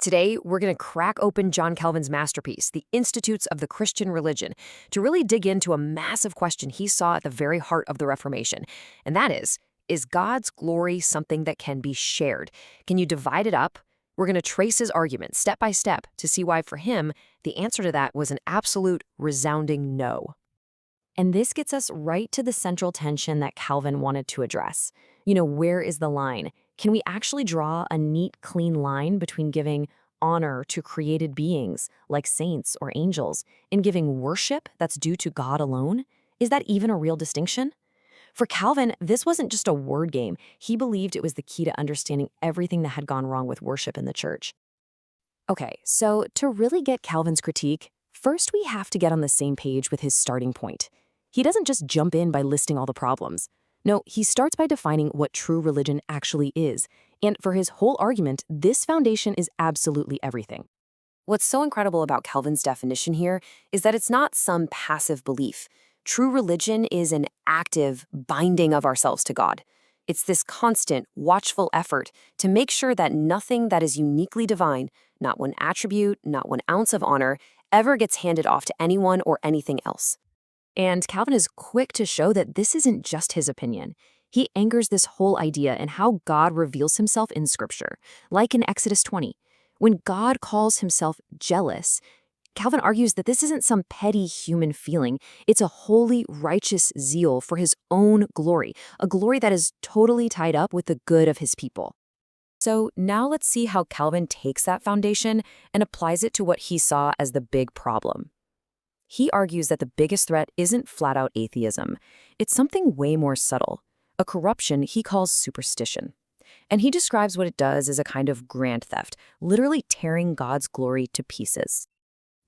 Today, we're going to crack open John Calvin's masterpiece, The Institutes of the Christian Religion, to really dig into a massive question he saw at the very heart of the Reformation. And that is God's glory something that can be shared? Can you divide it up? We're going to trace his argument step by step to see why, for him, the answer to that was an absolute, resounding no. And this gets us right to the central tension that Calvin wanted to address. Where is the line? Can we actually draw a neat, clean line between giving honor to created beings, like saints or angels, and giving worship that's due to God alone? Is that even a real distinction? For Calvin, this wasn't just a word game. He believed it was the key to understanding everything that had gone wrong with worship in the church. Okay, so to really get Calvin's critique, first we have to get on the same page with his starting point. He doesn't just jump in by listing all the problems. No, he starts by defining what true religion actually is. And for his whole argument, this foundation is absolutely everything. What's so incredible about Calvin's definition here is that it's not some passive belief. True religion is an active binding of ourselves to God. It's this constant, watchful effort to make sure that nothing that is uniquely divine, not one attribute, not one ounce of honor, ever gets handed off to anyone or anything else. And Calvin is quick to show that this isn't just his opinion. He anchors this whole idea in how God reveals himself in Scripture, like in Exodus 20. When God calls himself jealous, Calvin argues that this isn't some petty human feeling. It's a holy, righteous zeal for his own glory, a glory that is totally tied up with the good of his people. So now let's see how Calvin takes that foundation and applies it to what he saw as the big problem. He argues that the biggest threat isn't flat-out atheism. It's something way more subtle, a corruption he calls superstition. And he describes what it does as a kind of grand theft, literally tearing God's glory to pieces.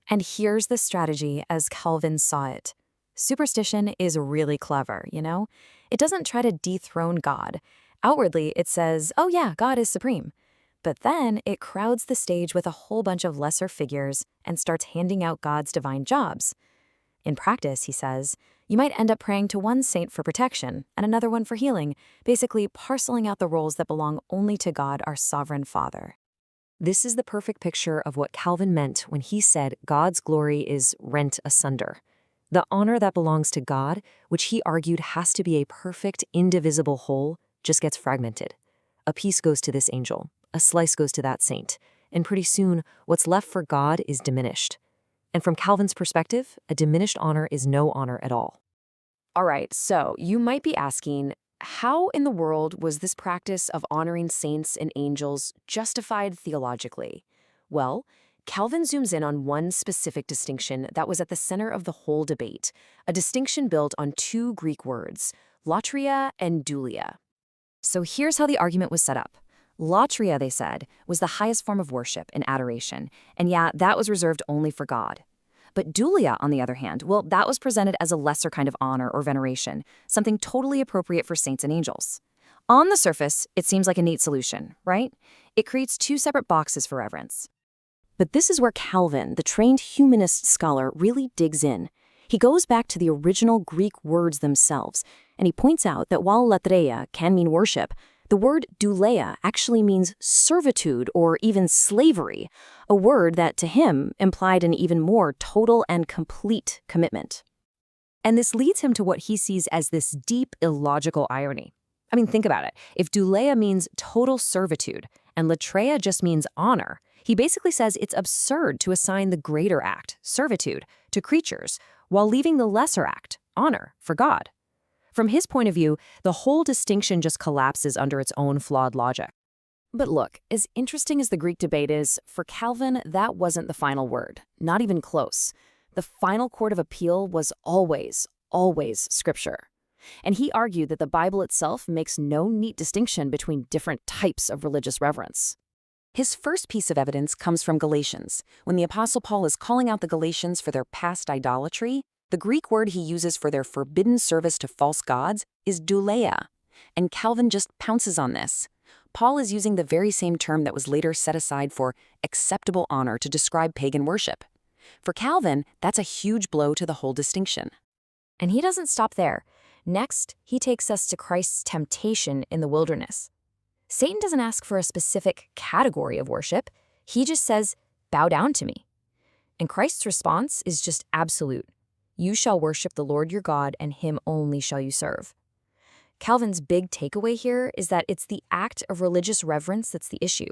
And here's the strategy as Calvin saw it. Superstition is really clever, It doesn't try to dethrone God. Outwardly, it says, oh yeah, God is supreme. But then it crowds the stage with a whole bunch of lesser figures and starts handing out God's divine jobs. In practice, he says, you might end up praying to one saint for protection and another one for healing, basically parceling out the roles that belong only to God, our sovereign Father. This is the perfect picture of what Calvin meant when he said God's glory is rent asunder. The honor that belongs to God, which he argued has to be a perfect, indivisible whole, just gets fragmented. A piece goes to this angel, a slice goes to that saint, and pretty soon, what's left for God is diminished. And from Calvin's perspective, a diminished honor is no honor at all. All right, so you might be asking, how in the world was this practice of honoring saints and angels justified theologically? Well, Calvin zooms in on one specific distinction that was at the center of the whole debate, a distinction built on two Greek words, latria and dulia. So here's how the argument was set up. Latria, they said, was the highest form of worship and adoration, and yeah, that was reserved only for God. But dulia, on the other hand, well, that was presented as a lesser kind of honor or veneration, something totally appropriate for saints and angels. On the surface, it seems like a neat solution, right? It creates two separate boxes for reverence. But this is where Calvin, the trained humanist scholar, really digs in. He goes back to the original Greek words themselves, and he points out that while latreia can mean worship, the word douleia actually means servitude or even slavery, a word that to him implied an even more total and complete commitment. And this leads him to what he sees as this deep illogical irony. I mean, think about it. If douleia means total servitude and latreia just means honor, he basically says it's absurd to assign the greater act, servitude, to creatures, while leaving the lesser act, honor, for God. From his point of view, the whole distinction just collapses under its own flawed logic. But look, as interesting as the Greek debate is, for Calvin, that wasn't the final word, not even close. The final court of appeal was always Scripture. And he argued that the Bible itself makes no neat distinction between different types of religious reverence. His first piece of evidence comes from Galatians. When the Apostle Paul is calling out the Galatians for their past idolatry, the Greek word he uses for their forbidden service to false gods is douleia, and Calvin just pounces on this. Paul is using the very same term that was later set aside for acceptable honor to describe pagan worship. For Calvin, that's a huge blow to the whole distinction. And he doesn't stop there. Next, he takes us to Christ's temptation in the wilderness. Satan doesn't ask for a specific category of worship. He just says, bow down to me. And Christ's response is just absolute. You shall worship the Lord your God, and him only shall you serve. Calvin's big takeaway here is that it's the act of religious reverence that's the issue,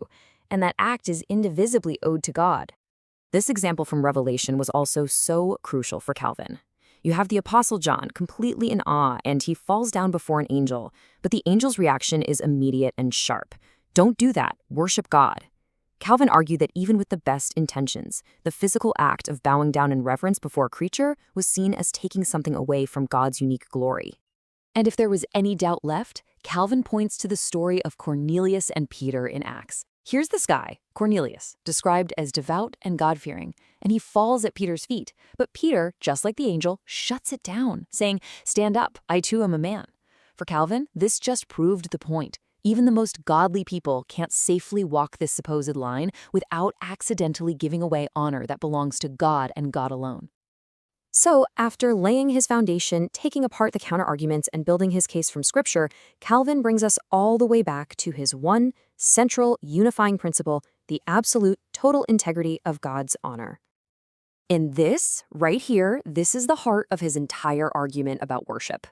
and that act is indivisibly owed to God. This example from Revelation was also so crucial for Calvin. You have the Apostle John completely in awe, and he falls down before an angel, but the angel's reaction is immediate and sharp. Don't do that, worship God. Calvin argued that even with the best intentions, the physical act of bowing down in reverence before a creature was seen as taking something away from God's unique glory. And if there was any doubt left, Calvin points to the story of Cornelius and Peter in Acts. Here's this guy, Cornelius, described as devout and God-fearing, and he falls at Peter's feet. But Peter, just like the angel, shuts it down, saying, "Stand up, I too am a man." For Calvin, this just proved the point. Even the most godly people can't safely walk this supposed line without accidentally giving away honor that belongs to God and God alone. So, after laying his foundation, taking apart the counterarguments, and building his case from Scripture, Calvin brings us all the way back to his one central unifying principle, the absolute total integrity of God's honor. In this, right here, this is the heart of his entire argument about worship.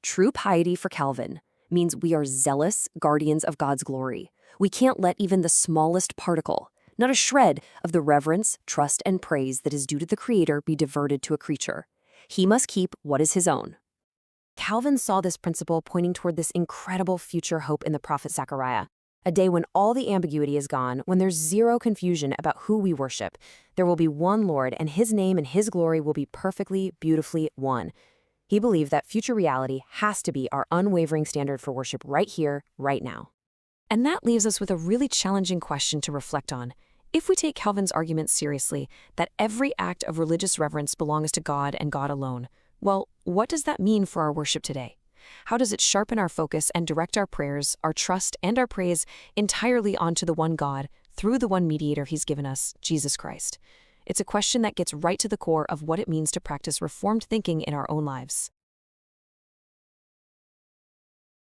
True piety for Calvin means we are zealous guardians of God's glory. We can't let even the smallest particle, not a shred, of the reverence, trust, and praise that is due to the Creator be diverted to a creature. He must keep what is his own. Calvin saw this principle pointing toward this incredible future hope in the prophet Zechariah, a day when all the ambiguity is gone, when there's zero confusion about who we worship. There will be one Lord, and his name and his glory will be perfectly, beautifully one. He believed that future reality has to be our unwavering standard for worship right here, right now. And that leaves us with a really challenging question to reflect on. If we take Calvin's argument seriously, that every act of religious reverence belongs to God and God alone, well, what does that mean for our worship today? How does it sharpen our focus and direct our prayers, our trust, and our praise entirely onto the one God, through the one mediator he's given us, Jesus Christ? It's a question that gets right to the core of what it means to practice reformed thinking in our own lives.